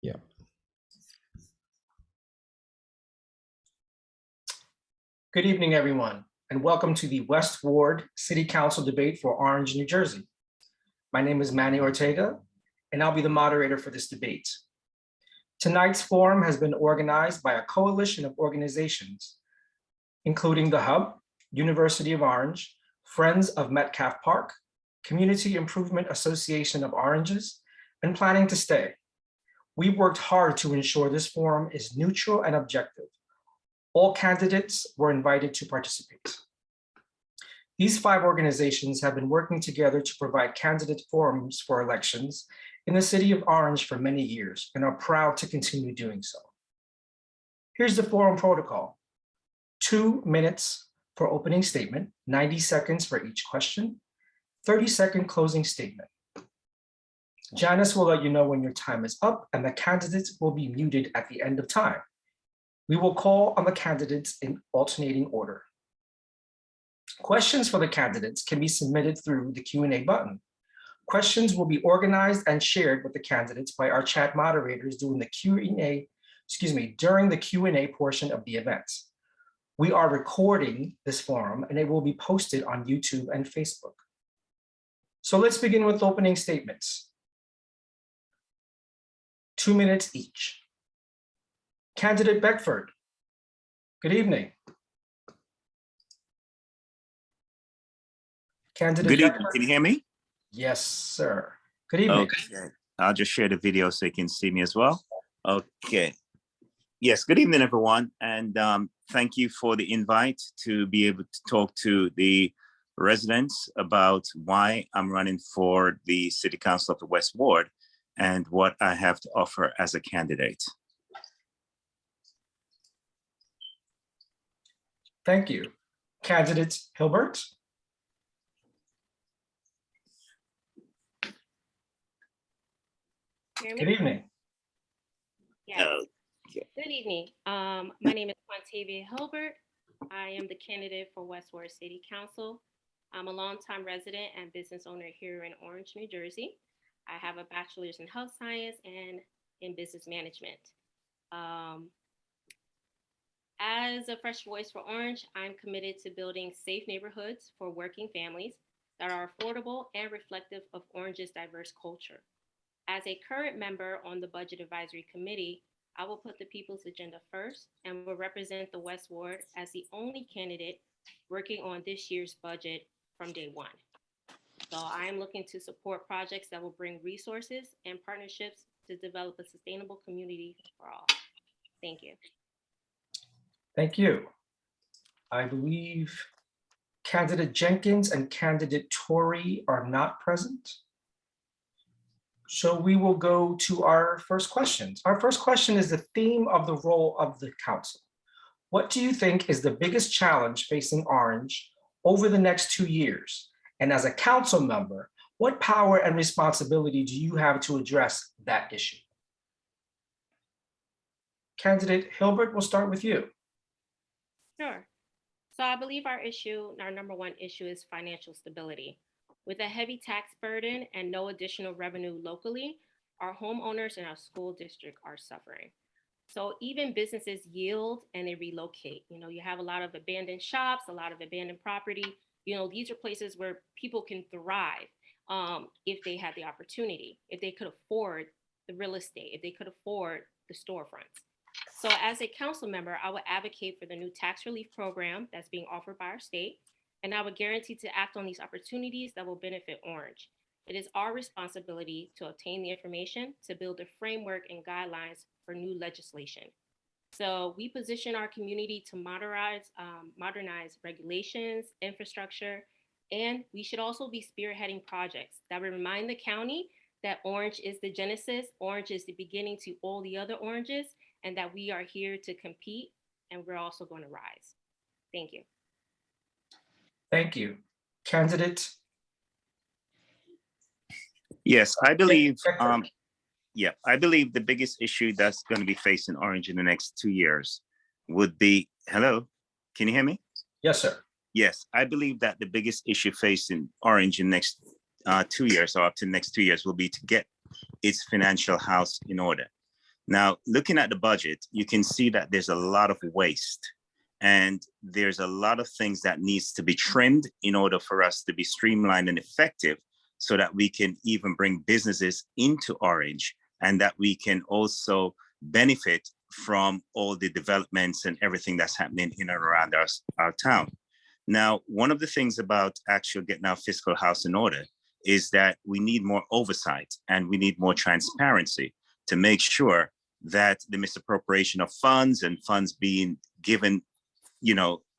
Yeah. Good evening, everyone, and welcome to the West Ward City Council debate for Orange, New Jersey. My name is Manny Ortega, and I'll be the moderator for this debate. Tonight's forum has been organized by a coalition of organizations, including the HUUB, University of Orange, Friends of Metcalf Park, Community Improvement Association of Oranges, and Planning to Stay. We worked hard to ensure this forum is neutral and objective. All candidates were invited to participate. These 5 organizations have been working together to provide candidate forums for elections in the city of Orange for many years and are proud to continue doing so. Here's the forum protocol. 2 minutes for opening statement, 90 seconds for each question, 30-second closing statement. Janice will let you know when your time is up and the candidates will be muted at the end of time. We will call on the candidates in alternating order. Questions for the candidates can be submitted through the Q&A button. Questions will be organized and shared with the candidates by our chat moderators during the Q&A portion of the event. We are recording this forum and it will be posted on YouTube and Facebook. So let's begin with opening statements. 2 minutes each. Candidate Beckford, good evening. Candidate Good evening. Beckford. Can you hear me? Yes, sir. Good evening. Okay. I'll just share the video so you can see me as well. Okay. Yes, good evening, everyone. And thank you for the invite to be able to talk to the residents about why I'm running for the City Council of the West Ward and what I have to offer as a candidate. Thank you. Candidate Hilbert. Good evening. Yes. Okay. Good evening. My name is Quantavia Hilbert. I am the candidate for West Ward City Council. I'm a longtime resident and business owner here in Orange, New Jersey. I have a bachelor's in health science and in business management. As a fresh voice for Orange, I'm committed to building safe neighborhoods for working families that are affordable and reflective of Orange's diverse culture. As a current member on the Budget Advisory Committee, I will put the people's agenda first and will represent the West Ward as the only candidate working on this year's budget from day one. So I am looking to support projects that will bring resources and partnerships to develop a sustainable community for all. Thank you. Thank you. I believe candidate Jenkins and candidate Torrey are not present. So we will go to our first questions. Our first question is the theme of the role of the council. What do you think is the biggest challenge facing Orange over the next 2 years? And as a council member, what power and responsibility do you have to address that issue? Candidate Hilbert, we'll start with you. Sure. So I believe our number one issue is financial stability. With a heavy tax burden and no additional revenue locally, our homeowners and our school district are suffering. So even businesses yield and they relocate. You have a lot of abandoned shops, a lot of abandoned property. These are places where people can thrive if they had the opportunity, if they could afford the real estate, if they could afford the storefronts. So as a council member, I would advocate for the new tax relief program that's being offered by our state. And I would guarantee to act on these opportunities that will benefit Orange. It is our responsibility to obtain the information to build a framework and guidelines for new legislation. So we position our community to modernize regulations, infrastructure, and we should also be spearheading projects that will remind the county that Orange is the genesis, Orange is the beginning to all the other oranges, and that we are here to compete and we're also going to rise. Thank you. Thank you. Candidate? Yes, I believe, I believe the biggest issue that's going to be facing Orange in the next 2 years would be, hello, can you hear me? Yes, sir. Yes, I believe that the biggest issue facing Orange in the next 2 years or up to the next 2 years will be to get its financial house in order. Now, looking at the budget, you can see that there's a lot of waste and there's a lot of things that needs to be trimmed in order for us to be streamlined and effective so that we can even bring businesses into Orange and that we can also benefit from all the developments and everything that's happening in and around our town. Now, one of the things about actually getting our fiscal house in order is that we need more oversight and we need more transparency to make sure that the misappropriation of funds and funds being given,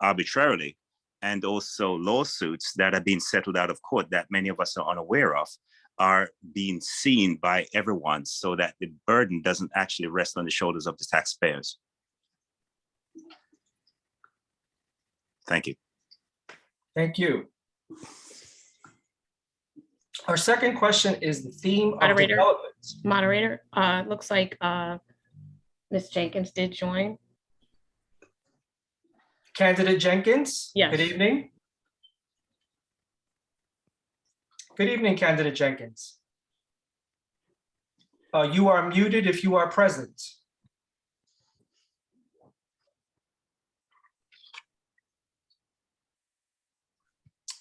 arbitrarily, and also lawsuits that are being settled out of court that many of us are unaware of are being seen by everyone so that the burden doesn't actually rest on the shoulders of the taxpayers. Thank you. Thank you. Our second question is the theme of Moderator. development. Moderator, looks like Ms. Jenkins did join. Candidate Jenkins? Yes. Good evening. Good evening, Candidate Jenkins. You are muted if you are present.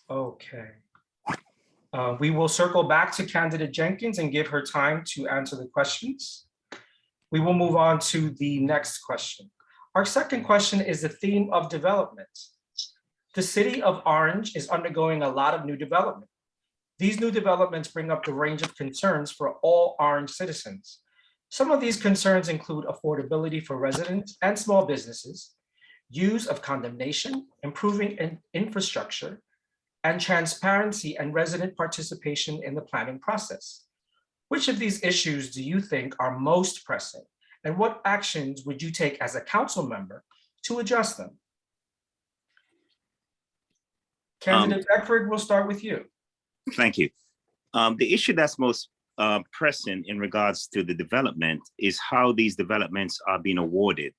Okay. We will circle back to Candidate Jenkins and give her time to answer the questions. We will move on to the next question. Our second question is the theme of development. The city of Orange is undergoing a lot of new development. These new developments bring up the range of concerns for all Orange citizens. Some of these concerns include affordability for residents and small businesses, use of condemnation, improving infrastructure, and transparency and resident participation in the planning process. Which of these issues do you think are most pressing? And what actions would you take as a council member to address them? Candidate Beckford, we'll start with you. Thank you. The issue that's most pressing in regards to the development is how these developments are being awarded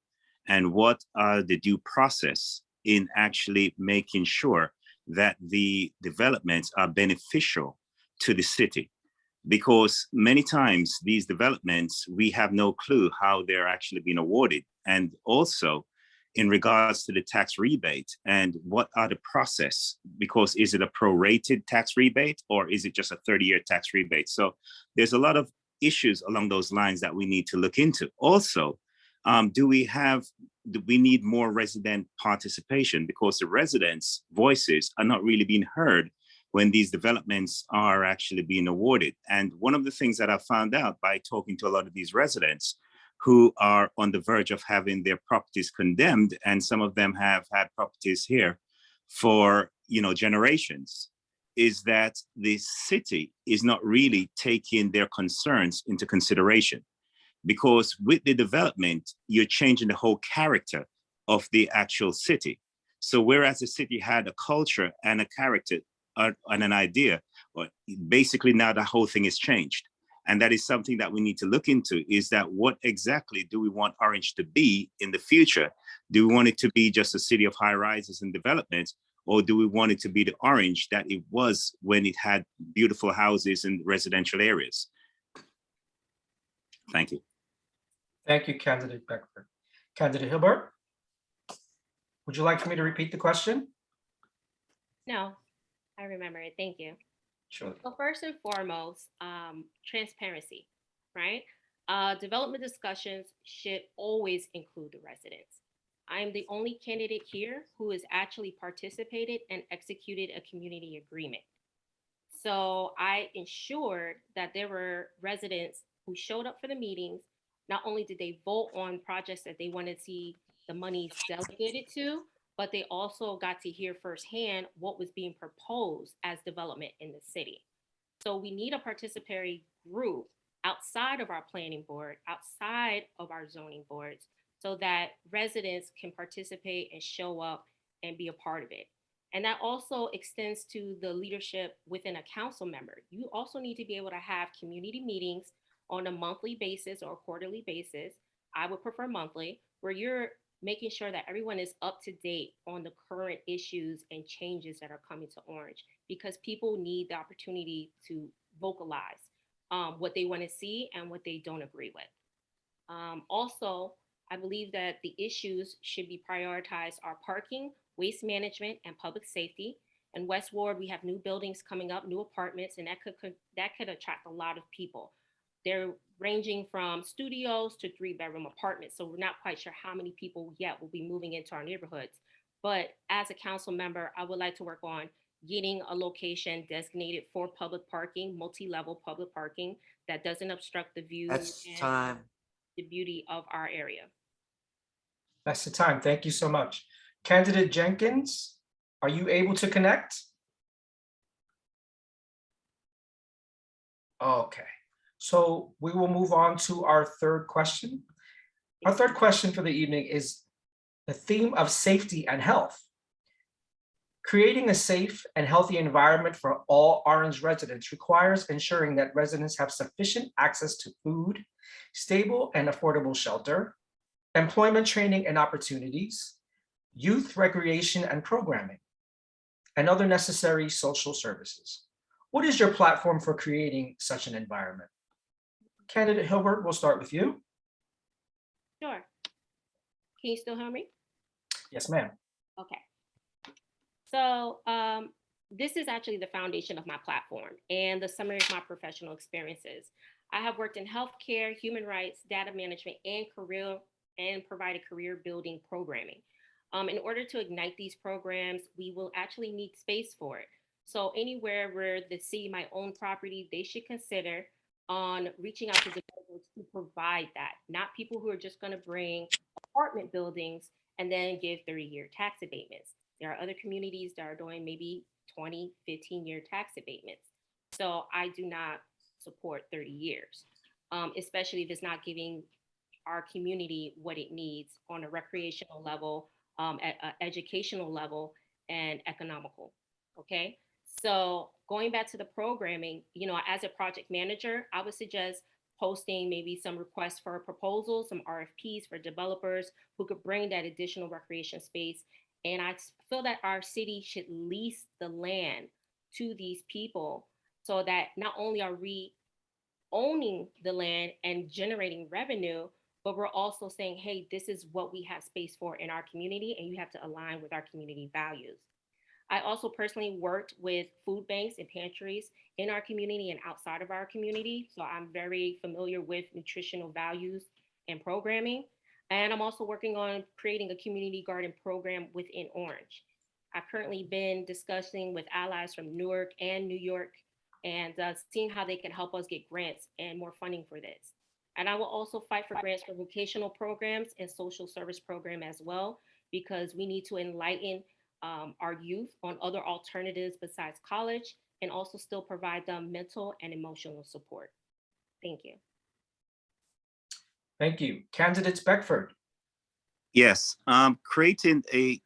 and what are the due process in actually making sure that the developments are beneficial to the city. Because many times these developments, we have no clue how they're actually being awarded. And also in regards to the tax rebate and what are the process, because is it a prorated tax rebate or is it just a 30-year tax rebate? So there's a lot of issues along those lines that we need to look into. Also, do we need more resident participation, because the residents' voices are not really being heard when these developments are actually being awarded. And one of the things that I found out by talking to a lot of these residents who are on the verge of having their properties condemned, and some of them have had properties here for generations, is that the city is not really taking their concerns into consideration. Because with the development, you're changing the whole character of the actual city. So whereas the city had a culture and a character and an idea, basically now the whole thing is changed. And that is something that we need to look into, is that what exactly do we want Orange to be in the future? Do we want it to be just a city of high rises and developments, or do we want it to be the Orange that it was when it had beautiful houses and residential areas? Thank you. Thank you, Candidate Beckford. Candidate Hilbert, would you like for me to repeat the question? No, I remember it. Thank you. Sure. So first and foremost, transparency, right? Development discussions should always include the residents. I am the only candidate here who has actually participated and executed a community agreement. So I ensured that there were residents who showed up for the meetings. Not only did they vote on projects that they wanted to see the monies delegated to, but they also got to hear firsthand what was being proposed as development in the city. So we need a participatory group outside of our planning board, outside of our zoning boards, so that residents can participate and show up and be a part of it. And that also extends to the leadership within a council member. You also need to be able to have community meetings on a monthly basis or quarterly basis. I would prefer monthly, where you're making sure that everyone is up to date on the current issues and changes that are coming to Orange, because people need the opportunity to vocalize what they want to see and what they don't agree with. Also, I believe that the issues should be prioritized are parking, waste management, and public safety. In West Ward, we have new buildings coming up, new apartments, and that could attract a lot of people. They're ranging from studios to 3-bedroom apartments. So we're not quite sure how many people yet will be moving into our neighborhoods. But as a council member, I would like to work on getting a location designated for public parking, multi-level public parking that doesn't obstruct the view That's and time. the beauty of our area. That's the time. Thank you so much. Candidate Jenkins, are you able to connect? Okay, so we will move on to our third question. Our third question for the evening is the theme of safety and health. Creating a safe and healthy environment for all Orange residents requires ensuring that residents have sufficient access to food, stable and affordable shelter, employment training and opportunities, youth recreation and programming, and other necessary social services. What is your platform for creating such an environment? Candidate Hilbert, we'll start with you. Sure. Can you still hear me? Yes, ma'am. Okay. So this is actually the foundation of my platform and the summary of my professional experiences. I have worked in healthcare, human rights, data management, and provided career building programming. In order to ignite these programs, we will actually need space for it. So anywhere where the city might own property, they should consider on reaching out to developers to provide that, not people who are just going to bring apartment buildings and then give 30-year tax abatements. There are other communities that are doing maybe 20, 15-year tax abatements. So I do not support 30 years, especially if it's not giving our community what it needs on a recreational level, at an educational level, and economical. Okay. So going back to the programming, as a project manager, I would suggest posting maybe some requests for proposals, some RFPs for developers who could bring that additional recreation space. And I feel that our city should lease the land to these people so that not only are we owning the land and generating revenue, but we're also saying, hey, this is what we have space for in our community, and you have to align with our community values. I also personally worked with food banks and pantries in our community and outside of our community. So I'm very familiar with nutritional values and programming. And I'm also working on creating a community garden program within Orange. I've currently been discussing with allies from Newark and New York and seeing how they can help us get grants and more funding for this. And I will also fight for grants for vocational programs and social service program as well, because we need to enlighten our youth on other alternatives besides college and also still provide them mental and emotional support. Thank you. Thank you. Candidate Beckford. Yes, creating a,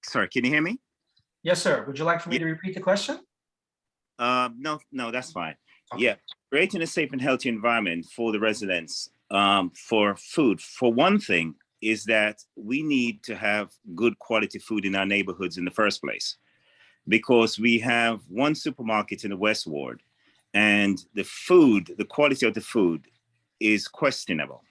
sorry, can you hear me? Yes, sir. Would you like for me to repeat the question? No, that's fine. Okay. Yeah, creating a safe and healthy environment for the residents for food. For one thing, is that we need to have good quality food in our neighborhoods in the first place, because we have one supermarket in the West Ward, and the quality of the food is questionable,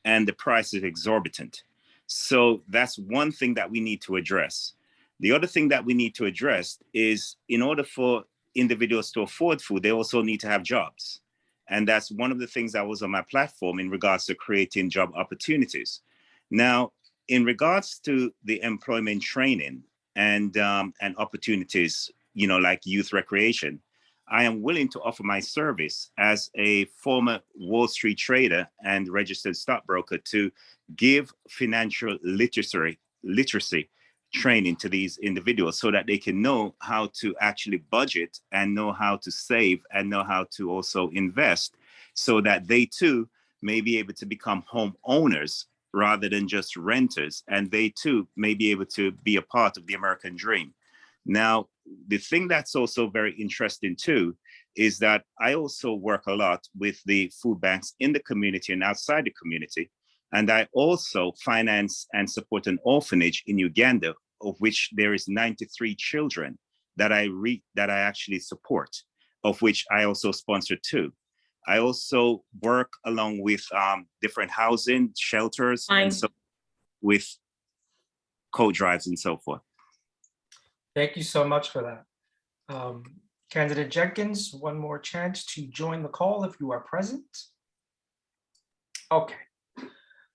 and the price is exorbitant. So that's one thing that we need to address. The other thing that we need to address is, in order for individuals to afford food, they also need to have jobs. And that's one of the things that was on my platform in regards to creating job opportunities. Now, in regards to the employment training and opportunities, like youth recreation, I am willing to offer my service as a former Wall Street trader and registered stockbroker to give financial literacy training to these individuals so that they can know how to actually budget and know how to save and know how to also invest, so that they too may be able to become homeowners rather than just renters, and they too may be able to be a part of the American dream. Now, the thing that's also very interesting too is that I also work a lot with the food banks in the community and outside the community. And I also finance and support an orphanage in Uganda, of which there is 93 children that I actually support, of which I also sponsor 2. I also work along with different housing shelters Fine. and so with code drives and so forth. Thank you so much for that. Candidate Jenkins, one more chance to join the call if you are present. Okay.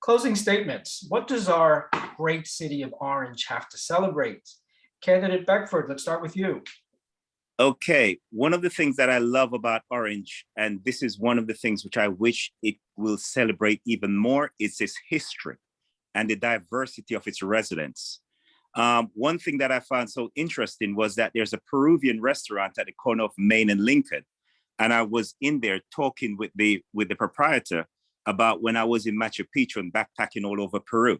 Closing statements. What does our great city of Orange have to celebrate? Candidate Beckford, let's start with you. Okay, one of the things that I love about Orange, and this is one of the things which I wish it will celebrate even more, is its history and the diversity of its residents. One thing that I found so interesting was that there's a Peruvian restaurant at the corner of Main and Lincoln. And I was in there talking with the proprietor about when I was in Machu Picchu and backpacking all over Peru.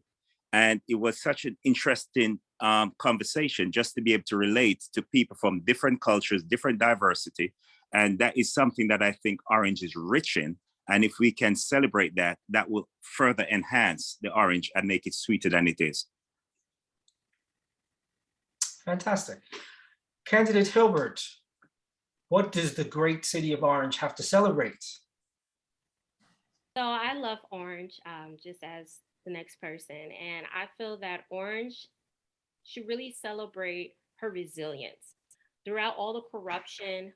And it was such an interesting conversation just to be able to relate to people from different cultures, different diversity. And that is something that I think Orange is rich in. And if we can celebrate that, that will further enhance the Orange and make it sweeter than it is. Fantastic. Candidate Hilbert, what does the great city of Orange have to celebrate? So I love Orange, just as the next person. And I feel that Orange should really celebrate her resilience. Throughout all the corruption,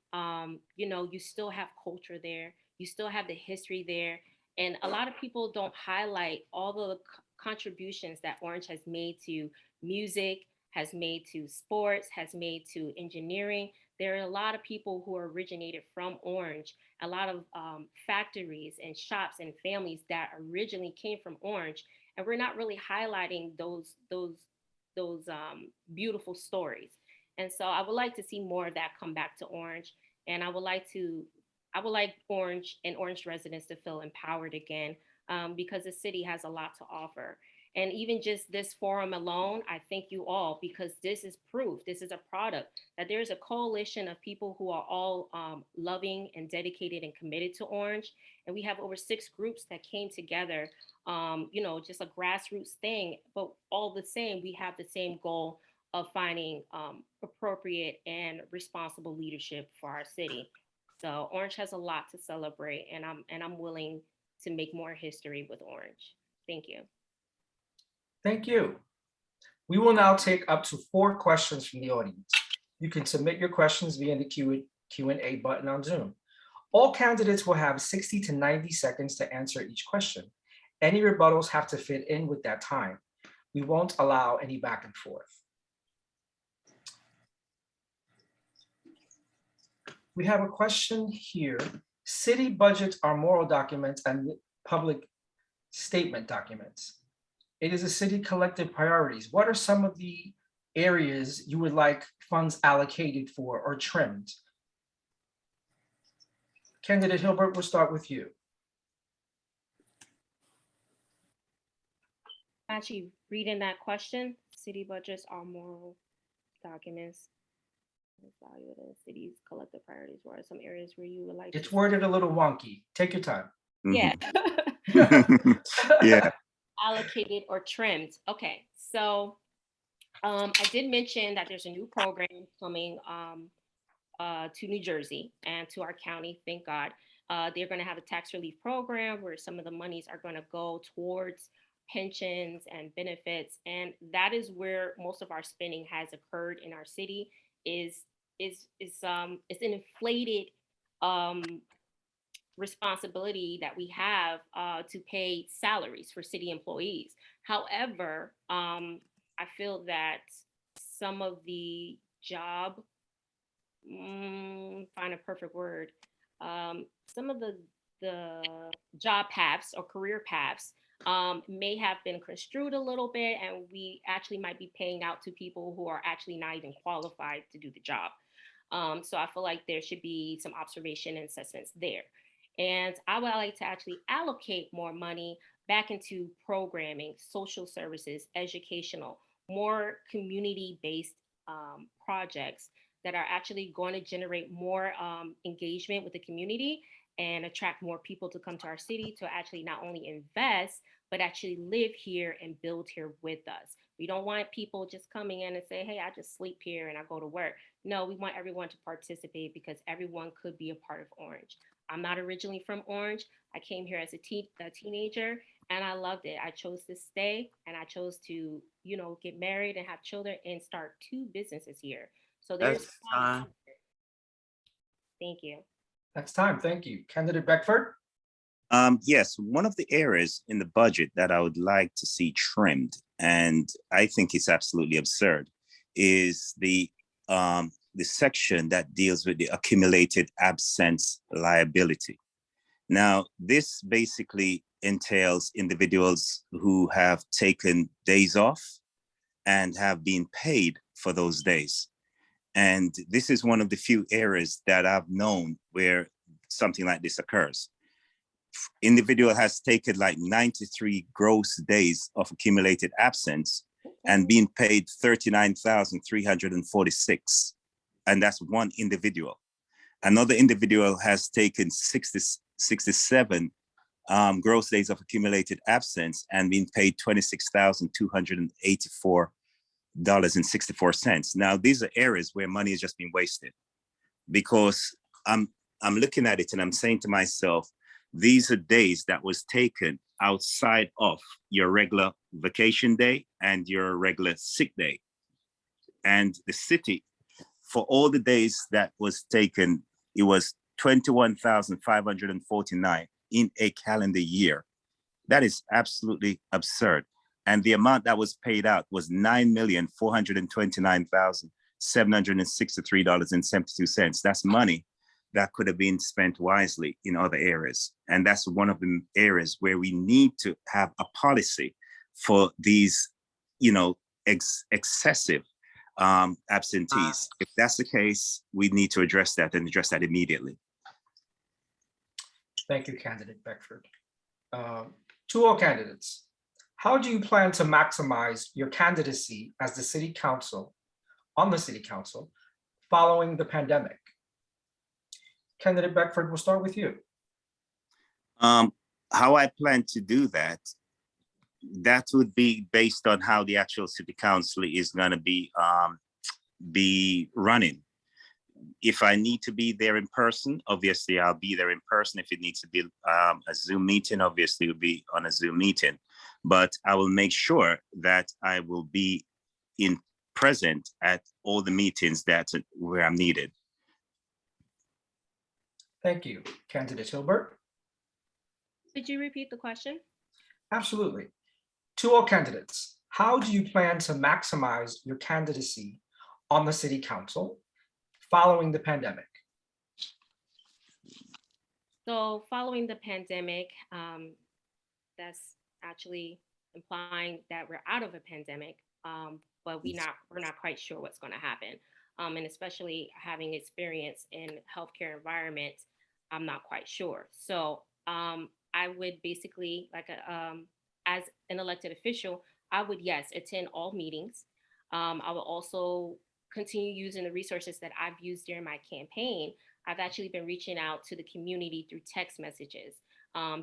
you still have culture there. You still have the history there. And a lot of people don't highlight all the contributions that Orange has made to music, has made to sports, has made to engineering. There are a lot of people who originated from Orange, a lot of factories and shops and families that originally came from Orange, and we're not really highlighting those beautiful stories. And so I would like to see more of that come back to Orange, and I would like Orange and Orange residents to feel empowered again, because the city has a lot to offer. And even just this forum alone, I thank you all, because this is proof, this is a product that there's a coalition of people who are all loving and dedicated and committed to Orange. And we have over 6 groups that came together, just a grassroots thing, but all the same, we have the same goal of finding appropriate and responsible leadership for our city. So Orange has a lot to celebrate, and I'm willing to make more history with Orange. Thank you. Thank you. We will now take up to 4 questions from the audience. You can submit your questions via the Q&A button on Zoom. All candidates will have 60 to 90 seconds to answer each question. Any rebuttals have to fit in with that time. We won't allow any back and forth. We have a question here. City budgets are moral documents and public statement documents. It is a city collective priorities. What are some of the areas you would like funds allocated for or trimmed? Candidate Hilbert, we'll start with you. Actually, reading that question, city budgets are moral documents. Value of the city's collective priorities. What are some areas where you would like? It's worded a little wonky. Take your time. Yeah. Yeah. Allocated or trimmed. Okay, so I did mention that there's a new program coming to New Jersey and to our county. Thank God. They're going to have a tax relief program where some of the monies are going to go towards pensions and benefits, and that is where most of our spending has occurred in our city. It's an inflated responsibility that we have to pay salaries for city employees. However, I feel that some of the find a perfect word, some of the job paths or career paths may have been construed a little bit, and we actually might be paying out to people who are actually not even qualified to do the job. So I feel like there should be some observation and assessments there. And I would like to actually allocate more money back into programming, social services, educational, more community-based projects that are actually going to generate more engagement with the community and attract more people to come to our city to actually not only invest, but actually live here and build here with us. We don't want people just coming in and say, hey, I just sleep here and I go to work. No, we want everyone to participate because everyone could be a part of Orange. I'm not originally from Orange. I came here as a teenager, and I loved it. I chose to stay, and I chose to, get married and have children and start two businesses here. So there's That's fine. thank you. That's time. Thank you. Candidate Beckford? Yes, one of the areas in the budget that I would like to see trimmed, and I think it's absolutely absurd, is the section that deals with the accumulated absence liability. Now, this basically entails individuals who have taken days off and have been paid for those days. And this is one of the few areas that I've known where something like this occurs. Individual has taken like 93 gross days of accumulated absence and being paid 39,346. And that's one individual. Another individual has taken 67 gross days of accumulated absence and been paid $26,284.64. Now, these are areas where money has just been wasted, because I'm looking at it and I'm saying to myself, these are days that was taken outside of your regular vacation day and your regular sick day. And the city, for all the days that was taken, it was 21,549 in a calendar year. That is absolutely absurd. And the amount that was paid out was $9,429,763.72. That's money that could have been spent wisely in other areas. And that's one of the areas where we need to have a policy for these, excessive absentees. If that's the case, we need to address that and address that immediately. Thank you, Candidate Beckford. To all candidates, how do you plan to maximize your candidacy as the city council, on the city council, following the pandemic? Candidate Beckford, we'll start with you. How I plan to do that, that would be based on how the actual city council is going to be running. If I need to be there in person, obviously I'll be there in person. If it needs to be a Zoom meeting, obviously it'll be on a Zoom meeting. But I will make sure that I will be present at all the meetings where I'm needed. Thank you. Candidate Hilbert? Could you repeat the question? Absolutely. To all candidates, how do you plan to maximize your candidacy on the city council following the pandemic? So following the pandemic, that's actually implying that we're out of a pandemic, but we're not quite sure what's going to happen. And especially having experience in healthcare environments, I'm not quite sure. So I would basically, as an elected official, I would, yes, attend all meetings. I will also continue using the resources that I've used during my campaign. I've actually been reaching out to the community through text messages,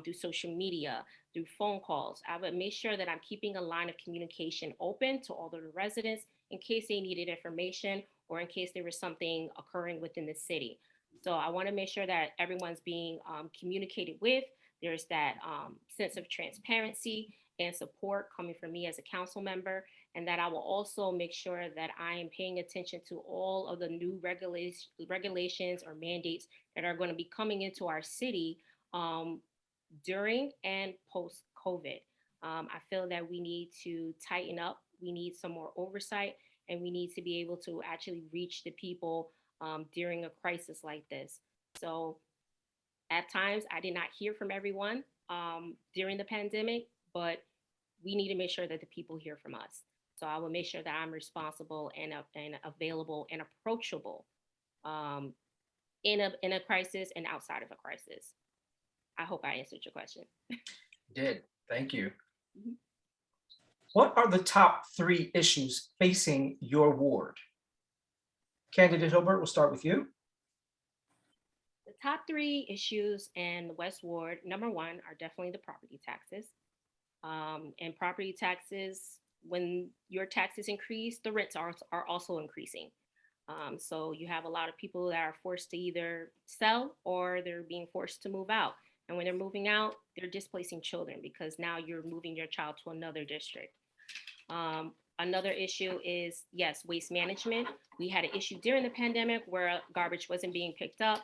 through social media, through phone calls. I would make sure that I'm keeping a line of communication open to all of the residents in case they needed information or in case there was something occurring within the city. So I want to make sure that everyone's being communicated with. There's that sense of transparency and support coming from me as a council member, and that I will also make sure that I am paying attention to all of the new regulations or mandates that are going to be coming into our city during and post-COVID. I feel that we need to tighten up, we need some more oversight, and we need to be able to actually reach the people during a crisis like this. So at times, I did not hear from everyone during the pandemic, but we need to make sure that the people hear from us. So I will make sure that I'm responsible and available and approachable in a crisis and outside of a crisis. I hope I answered your question. You did. Thank you. Mhm. What are the top 3 issues facing your ward? Candidate Hilbert, we'll start with you. The top 3 issues in the West Ward, number 1, are definitely the property taxes. And property taxes, when your taxes increase, the rents are also increasing. So you have a lot of people that are forced to either sell or they're being forced to move out. And when they're moving out, they're displacing children because now you're moving your child to another district. Another issue is, yes, waste management. We had an issue during the pandemic where garbage wasn't being picked up.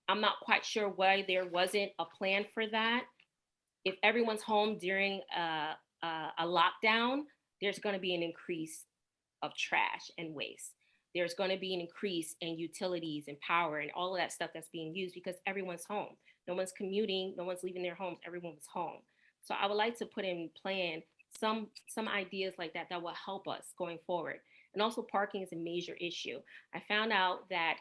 I'm not quite sure why there wasn't a plan for that. If everyone's home during a lockdown, there's going to be an increase of trash and waste. There's going to be an increase in utilities and power and all of that stuff that's being used because everyone's home. No one's commuting, no one's leaving their homes, everyone's home. So I would like to put in plan some ideas like that that will help us going forward. And also parking is a major issue. I found out that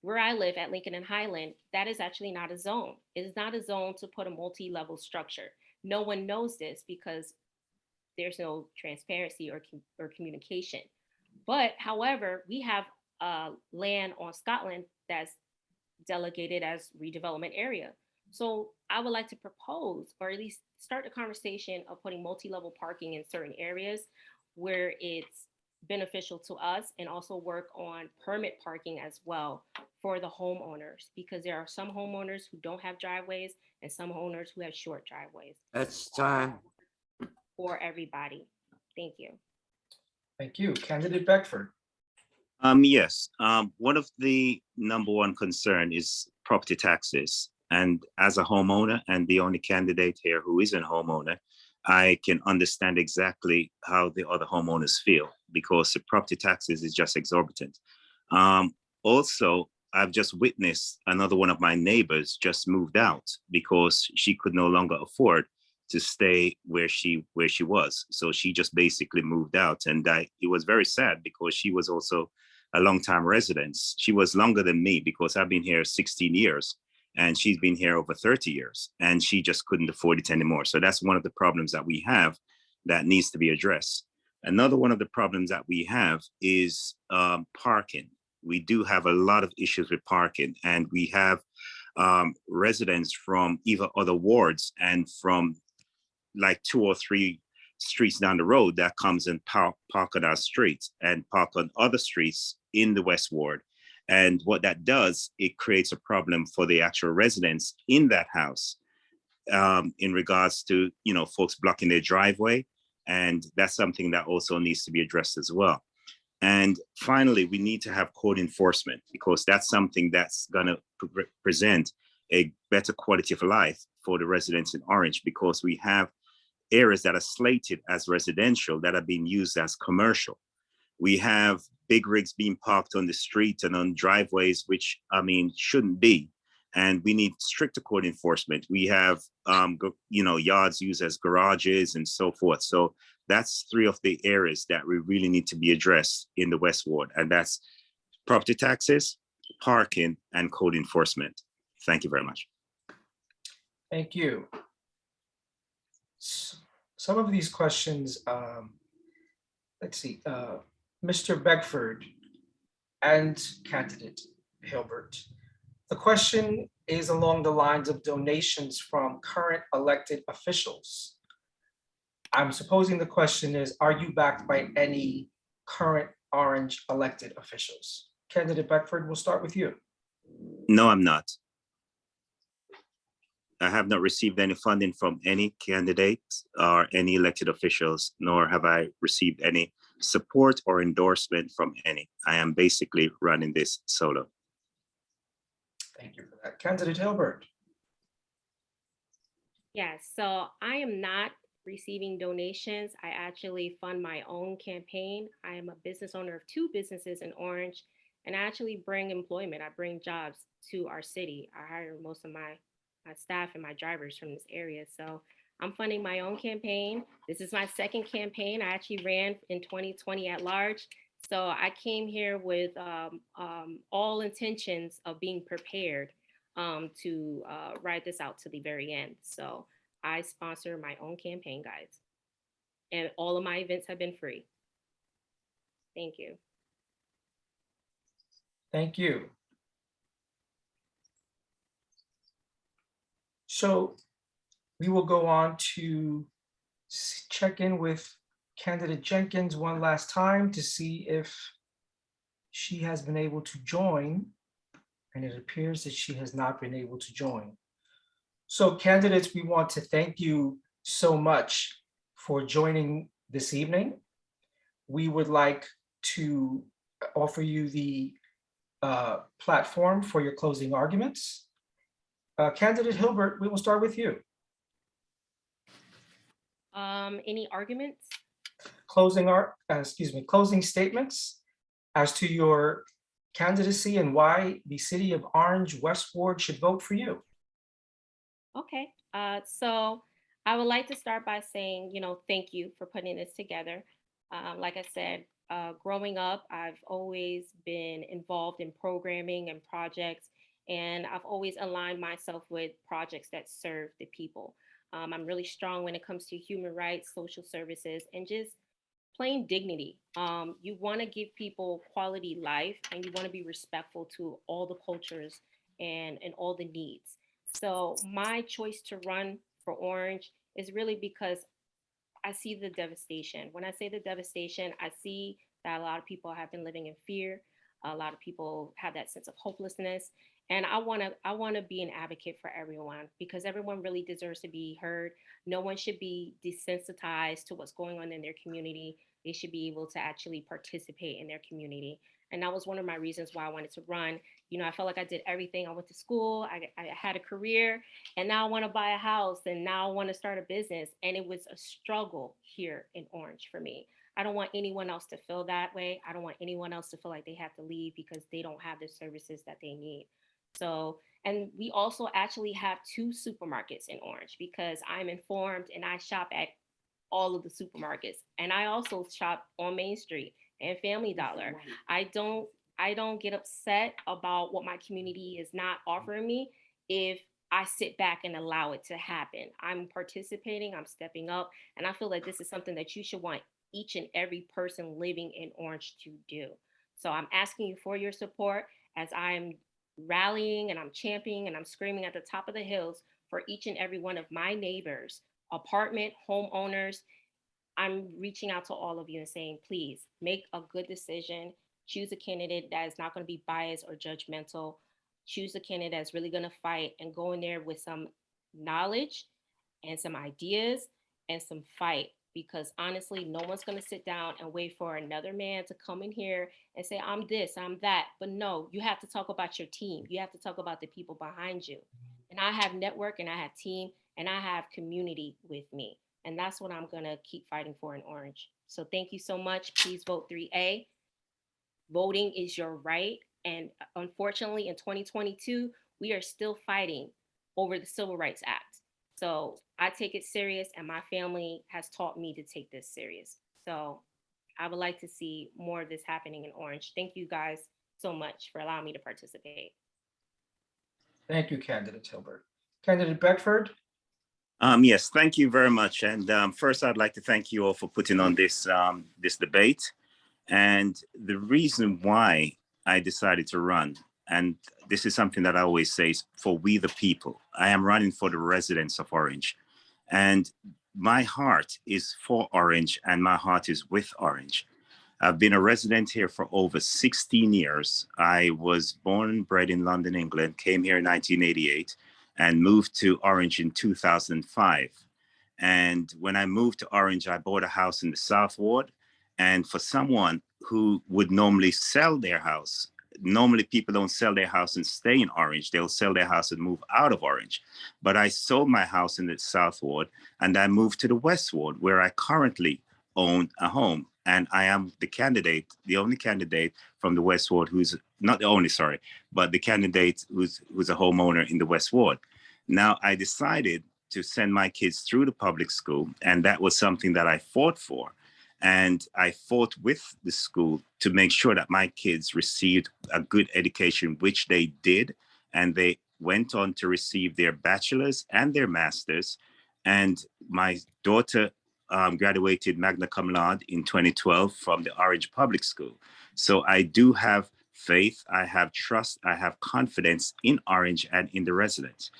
where I live at Lincoln and Highland, that is actually not a zone. It is not a zone to put a multi-level structure. No one knows this because there's no transparency or communication. But however, we have land on Scotland that's delegated as redevelopment area. So I would like to propose, or at least start the conversation of putting multi-level parking in certain areas where it's beneficial to us, and also work on permit parking as well for the homeowners, because there are some homeowners who don't have driveways and some owners who have short driveways. That's time. For everybody. Thank you. Thank you. Candidate Beckford. Yes, one of the number one concern is property taxes. And as a homeowner and the only candidate here who isn't a homeowner, I can understand exactly how the other homeowners feel because the property taxes is just exorbitant. Also, I've just witnessed another one of my neighbors just moved out because she could no longer afford to stay where she was. So she just basically moved out. And it was very sad because she was also a longtime resident. She was longer than me because I've been here 16 years and she's been here over 30 years and she just couldn't afford it anymore. So that's one of the problems that we have that needs to be addressed. Another one of the problems that we have is parking. We do have a lot of issues with parking, and we have residents from either other wards and from like 2 or 3 streets down the road that comes and park on our streets and park on other streets in the West Ward. And what that does, it creates a problem for the actual residents in that house in regards to, folks blocking their driveway. And that's something that also needs to be addressed as well. And finally, we need to have code enforcement because that's something that's going to present a better quality of life for the residents in Orange, because we have areas that are slated as residential that are being used as commercial. We have big rigs being parked on the street and on driveways, which shouldn't be. And we need stricter code enforcement. We have, yards used as garages and so forth. So that's 3 of the areas that we really need to be addressed in the West Ward. And that's property taxes, parking, and code enforcement. Thank you very much. Thank you. Some of these questions, let's see, Mr. Beckford and candidate Hilbert. The question is along the lines of donations from current elected officials. I'm supposing the question is, are you backed by any current Orange elected officials? Candidate Beckford, we'll start with you. No, I'm not. I have not received any funding from any candidates or any elected officials, nor have I received any support or endorsement from any. I am basically running this solo. Thank you for that. Candidate Hilbert. Yes, so I am not receiving donations. I actually fund my own campaign. I am a business owner of 2 businesses in Orange, and I actually bring employment. I bring jobs to our city. I hire most of my staff and my drivers from this area. So I'm funding my own campaign. This is my 2nd campaign. I actually ran in 2020 at large. So I came here with all intentions of being prepared to ride this out to the very end. So I sponsor my own campaign, guys. And all of my events have been free. Thank you. Thank you. So we will go on to check in with candidate Jenkins one last time to see if she has been able to join, and it appears that she has not been able to join. So candidates, we want to thank you so much for joining this evening. We would like to offer you the platform for your closing arguments. Candidate Hilbert, we will start with you. Any arguments? Closing statements as to your candidacy and why the City of Orange West Ward should vote for you. Okay, so I would like to start by saying, thank you for putting this together. Like I said, growing up, I've always been involved in programming and projects, and I've always aligned myself with projects that serve the people. I'm really strong when it comes to human rights, social services, and just plain dignity. You want to give people quality life, and you want to be respectful to all the cultures and all the needs. So my choice to run for Orange is really because I see the devastation. When I say the devastation, I see that a lot of people have been living in fear. A lot of people have that sense of hopelessness. And I want to be an advocate for everyone because everyone really deserves to be heard. No one should be desensitized to what's going on in their community. They should be able to actually participate in their community. And that was one of my reasons why I wanted to run. I felt like I did everything. I went to school, I had a career, and now I want to buy a house, and now I want to start a business. And it was a struggle here in Orange for me. I don't want anyone else to feel that way. I don't want anyone else to feel like they have to leave because they don't have the services that they need. So, and we also actually have two supermarkets in Orange because I'm informed and I shop at all of the supermarkets. And I also shop on Main Street and Family Dollar. I don't get upset about what my community is not offering me if I sit back and allow it to happen. I'm participating, I'm stepping up, and I feel like this is something that you should want each and every person living in Orange to do. So I'm asking you for your support as I'm rallying and I'm championing and I'm screaming at the top of the hills for each and every one of my neighbors, apartment homeowners. I'm reaching out to all of you and saying, please make a good decision. Choose a candidate that is not going to be biased or judgmental. Choose a candidate that's really going to fight and go in there with some knowledge and some ideas and some fight. Because honestly, no one's going to sit down and wait for another man to come in here and say, I'm this, I'm that. But no, you have to talk about your team. You have to talk about the people behind you. And I have network and I have team and I have community with me. And that's what I'm going to keep fighting for in Orange. So thank you so much. Please vote 3A. Voting is your right. And unfortunately, in 2022, we are still fighting over the Civil Rights Act. So I take it serious, and my family has taught me to take this serious. So I would like to see more of this happening in Orange. Thank you guys so much for allowing me to participate. Thank you, Candidate Hilbert. Candidate Beckford. Yes, thank you very much. And first, I'd like to thank you all for putting on this debate. And the reason why I decided to run, and this is something that I always say, is for we the people. I am running for the residents of Orange. And my heart is for Orange and my heart is with Orange. I've been a resident here for over 16 years. I was born and bred in London, England, came here in 1988 and moved to Orange in 2005. And when I moved to Orange, I bought a house in the South Ward. And for someone who would normally sell their house, normally people don't sell their house and stay in Orange. They'll sell their house and move out of Orange. But I sold my house in the South Ward and I moved to the West Ward, where I currently own a home. And I am the only candidate from the West Ward who's not the only, sorry, but the candidate who's a homeowner in the West Ward. Now, I decided to send my kids through the public school, and that was something that I fought for. And I fought with the school to make sure that my kids received a good education, which they did. And they went on to receive their bachelor's and their master's. And my daughter graduated magna cum laude in 2012 from the Orange Public School. So I do have faith, I have trust, I have confidence in Orange and in the residents.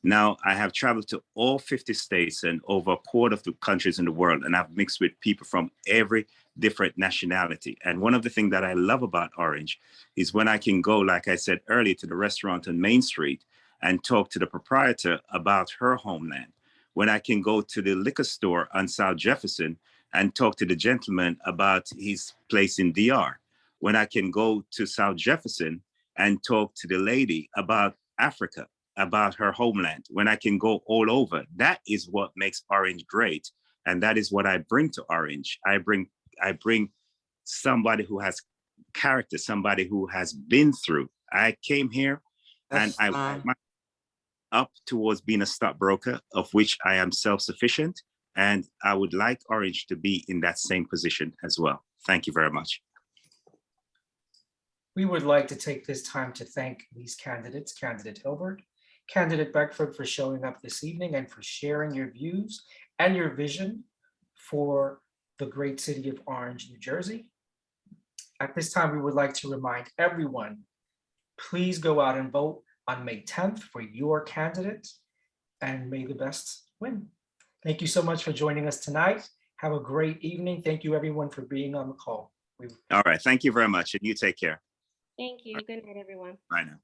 Now, I have traveled to all 50 states and over a quarter of the countries in the world, and I've mixed with people from every different nationality. And one of the things that I love about Orange is when I can go, like I said earlier, to the restaurant on Main Street and talk to the proprietor about her homeland. When I can go to the liquor store on South Jefferson and talk to the gentleman about his place in DR. When I can go to South Jefferson and talk to the lady about Africa, about her homeland, when I can go all over. That is what makes Orange great. And that is what I bring to Orange. I bring somebody who has character, somebody who has been through. I came here and I worked my up towards being a stockbroker, of which I am self-sufficient. And I would like Orange to be in that same position as well. Thank you very much. We would like to take this time to thank these candidates, Candidate Hilbert, Candidate Beckford, for showing up this evening and for sharing your views and your vision for the great city of Orange, New Jersey. At this time, we would like to remind everyone, please go out and vote on May 10th for your candidate, and may the best win. Thank you so much for joining us tonight. Have a great evening. Thank you, everyone, for being on the call. All right. Thank you very much. And you take care. Thank you. Good night, everyone. Bye now.